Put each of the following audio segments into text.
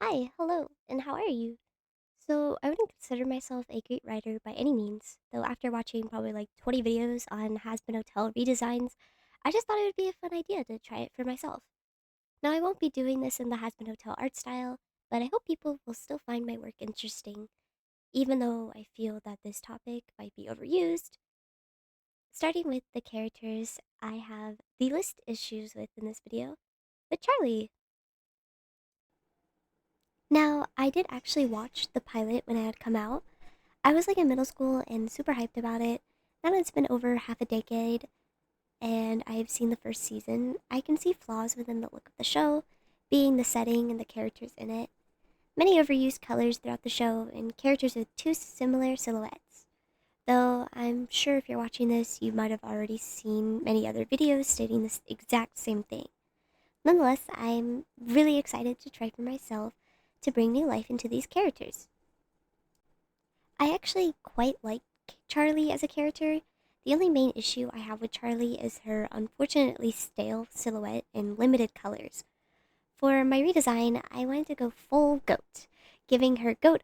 Hi, hello, and how are you? So, I wouldn't consider myself a great writer by any means, though after watching probably like 20 videos on Has Been Hotel redesigns, I just thought it would be a fun idea to try it for myself. Now, I won't be doing this in the Has Been Hotel art style, but I hope people will still find my work interesting, even though I feel that this topic might be overused. Starting with the characters I have the least issues with in this video, with Charlie. Now, I did actually watch the pilot when it had come out. I was like in middle school and super hyped about it. Now it's been over half a decade and I've seen the first season. I can see flaws within the look of the show, being the setting and the characters in it. Many overused colors throughout the show and characters with too similar silhouettes. Though I'm sure if you're watching this, you might have already seen many other videos stating this exact same thing. Nonetheless, I'm really excited to try for myself to bring new life into these characters. I actually quite like Charlie as a character. The only main issue I have with Charlie is her unfortunately stale silhouette and limited colors. For my redesign, I wanted to go full goat, giving her goat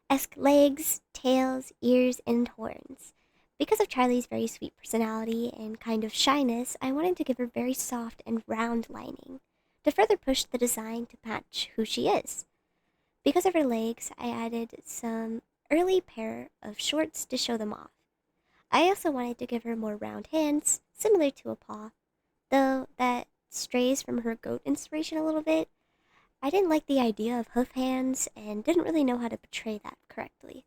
esque legs, tails, ears, and horns. Because of Charlie's very sweet personality and kind of shyness, I wanted to give her very soft and round lining to further push the design to match who she is. Because of her legs, I added some early pair of shorts to show them off. I also wanted to give her more round hands, similar to a paw, though that strays from her goat inspiration a little bit. I didn't like the idea of hoof hands and didn't really know how to portray that correctly.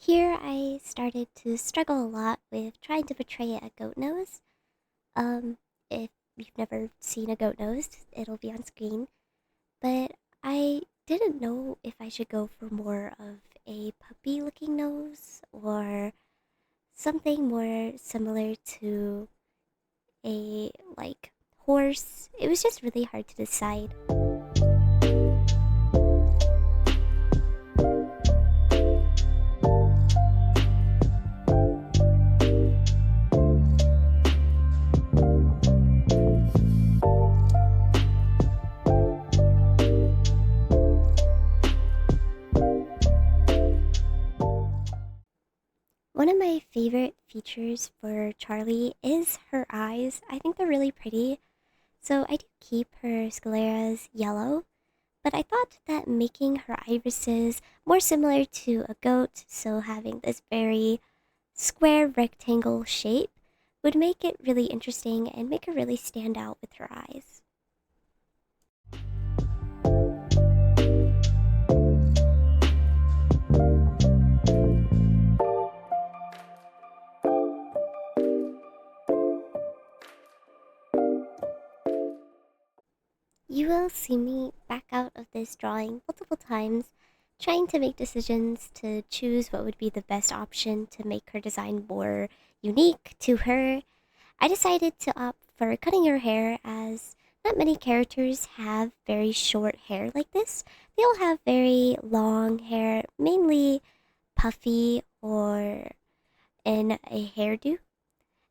Here I started to struggle a lot with trying to portray a goat nose. If you've never seen a goat nose, it'll be on screen. But I didn't know if I should go for more of a puppy looking nose or something more similar to a horse. It was just really hard to decide. One of my favorite features for Charlie is her eyes. I think they're really pretty. So I do keep her scleras yellow, but I thought that making her irises more similar to a goat, so having this very square rectangle shape, would make it really interesting and make her really stand out with her eyes. You will see me back out of this drawing multiple times, trying to make decisions to choose what would be the best option to make her design more unique to her. I decided to opt for cutting her hair as not many characters have very short hair like this. They all have very long hair, mainly puffy or in a hairdo.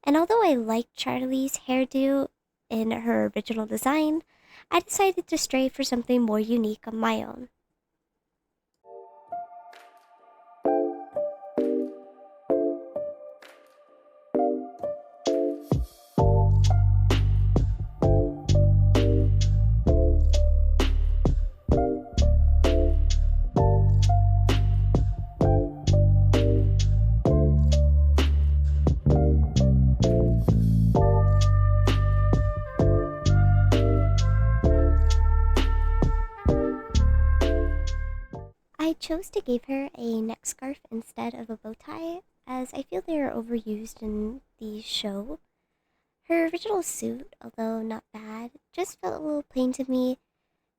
And although I like Charlie's hairdo in her original design, I decided to stray for something more unique on my own. I chose to give her a neck scarf instead of a bow tie, as I feel they are overused in the show. Her original suit, although not bad, just felt a little plain to me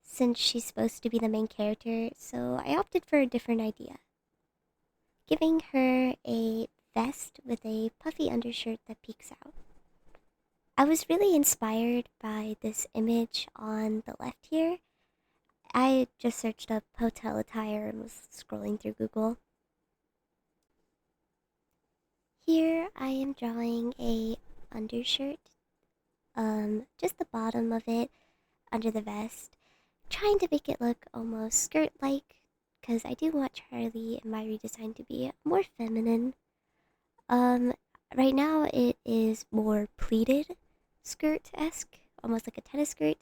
since she's supposed to be the main character, so I opted for a different idea, giving her a vest with a puffy undershirt that peeks out. I was really inspired by this image on the left here. I just searched up hotel attire and was scrolling through Google. Here I am drawing a undershirt, just the bottom of it under the vest, trying to make it look almost skirt-like, because I do want Charlie in my redesign to be more feminine. Um, right now it is more pleated skirt-esque, almost like a tennis skirt,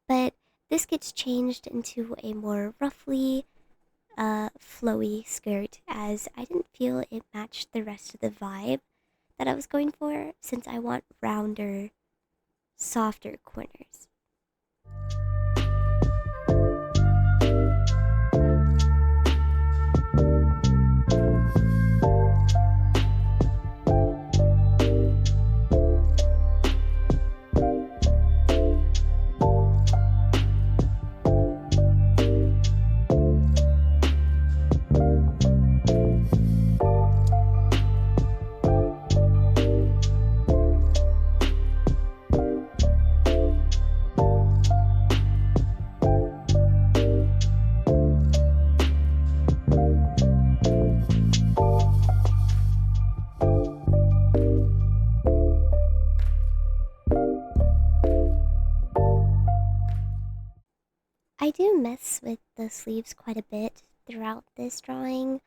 but this gets changed into a more roughly flowy skirt, as I didn't feel it matched the rest of the vibe that I was going for, since I want rounder, softer corners. I do mess with the sleeves quite a bit throughout this drawing.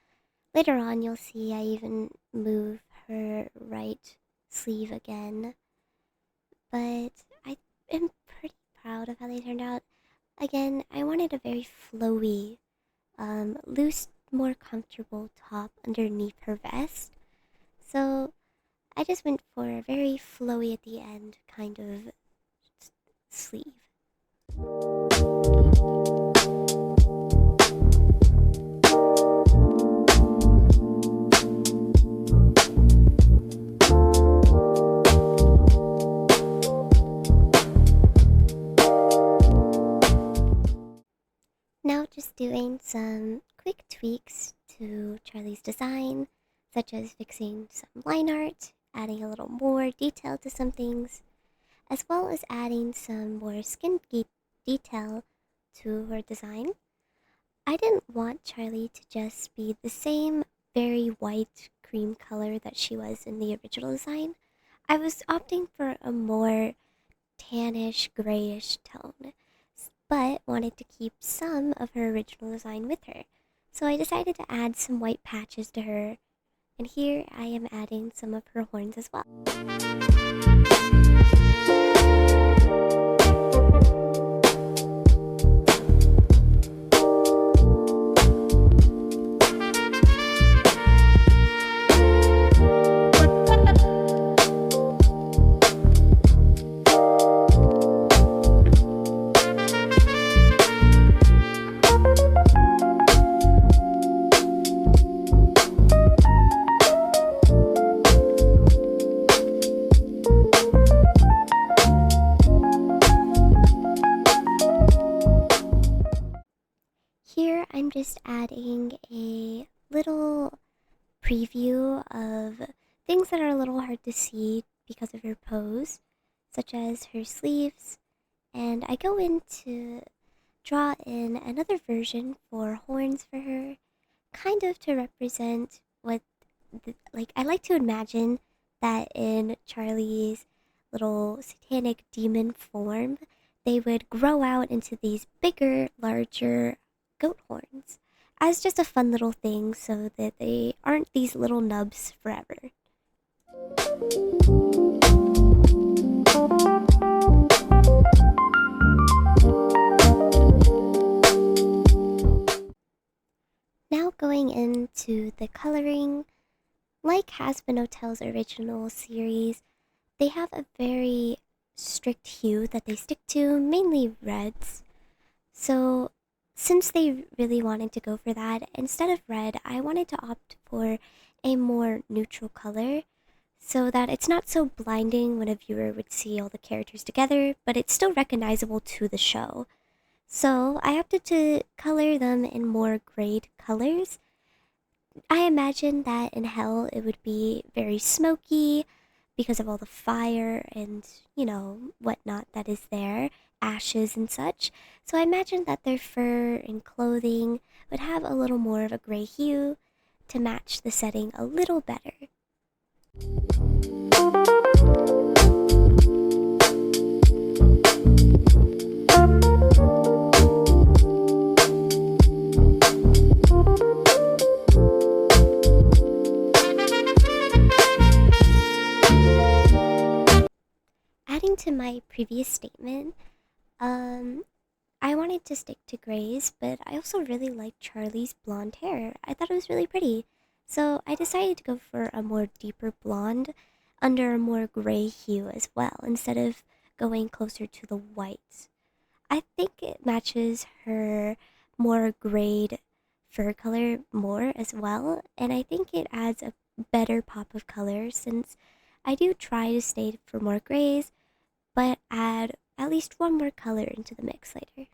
Later on, you'll see I even move her right sleeve again. But I am pretty proud of how they turned out. Again, I wanted a very flowy, loose, more comfortable top underneath her vest. So I just went for a very flowy at the end kind of sleeve. Now just doing some quick tweaks to Charlie's design, such as fixing some line art, adding a little more detail to some things, as well as adding some more detail to her design. I didn't want Charlie to just be the same very white cream color that she was in the original design. I was opting for a more tannish, grayish tone, but wanted to keep some of her original design with her. So I decided to add some white patches to her, and here I am adding some of her horns as well. Here I'm just adding a little preview of things that are a little hard to see because of her pose, such as her sleeves, and I go in to draw in another version for horns for her, kind of to represent what, I like to imagine that in Charlie's little satanic demon form, they would grow out into these bigger, larger goat horns as just a fun little thing so that they aren't these little nubs forever. Now going into the coloring, like Hazbin Hotel's original series, they have a very strict hue that they stick to, mainly reds. So since they really wanted to go for that, instead of red, I wanted to opt for a more neutral color so that it's not so blinding when a viewer would see all the characters together, but it's still recognizable to the show. So I opted to color them in more grayed colors. I imagine that in hell it would be very smoky because of all the fire and, whatnot that is there, ashes and such. So I imagine that their fur and clothing would have a little more of a gray hue to match the setting a little better. Adding to my previous statement, I wanted to stick to grays, but I also really liked Charlie's blonde hair. I thought it was really pretty. So I decided to go for a more deeper blonde under a more gray hue as well, instead of going closer to the white. I think it matches her more grayed fur color more as well, and I think it adds a better pop of color since I do try to stay for more grays, but add at least one more color into the mix later.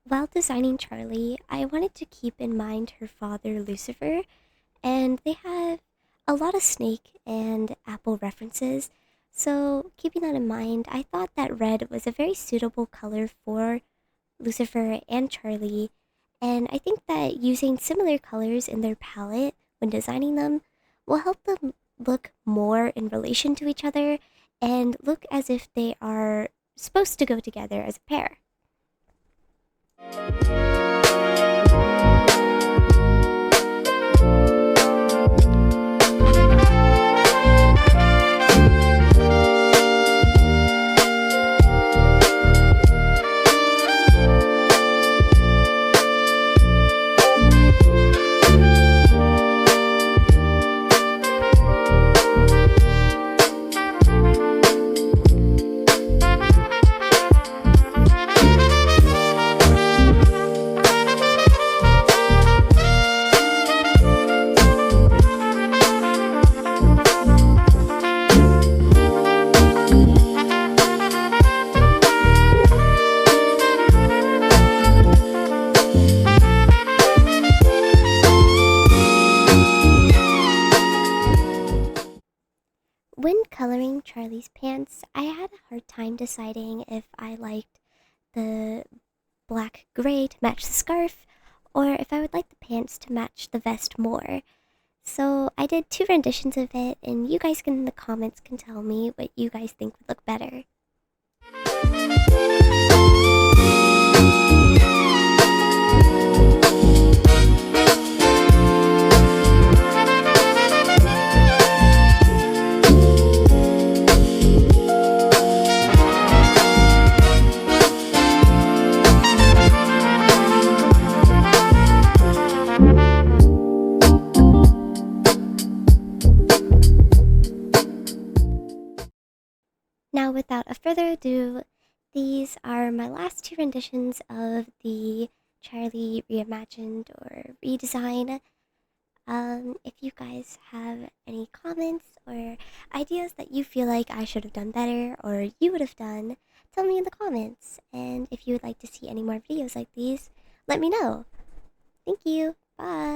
While designing Charlie, I wanted to keep in mind her father, Lucifer, and they have a lot of snake and apple references. So, keeping that in mind, I thought that red was a very suitable color for Lucifer and Charlie, and I think that using similar colors in their palette when designing them will help them look more in relation to each other and look as if they are supposed to go together as a pair. When coloring Charlie's pants, I had a hard time deciding if I liked the black gray to match the scarf or if I would like the pants to match the vest more. So I did two renditions of it, and you guys in the comments can tell me what you guys think would look better. Now, without a further ado, these are my last two renditions of the Charlie reimagined or redesign. If you guys have any comments or ideas that you feel like I should have done better or you would have done, tell me in the comments. And if you would like to see any more videos like these, let me know. Thank you. Bye.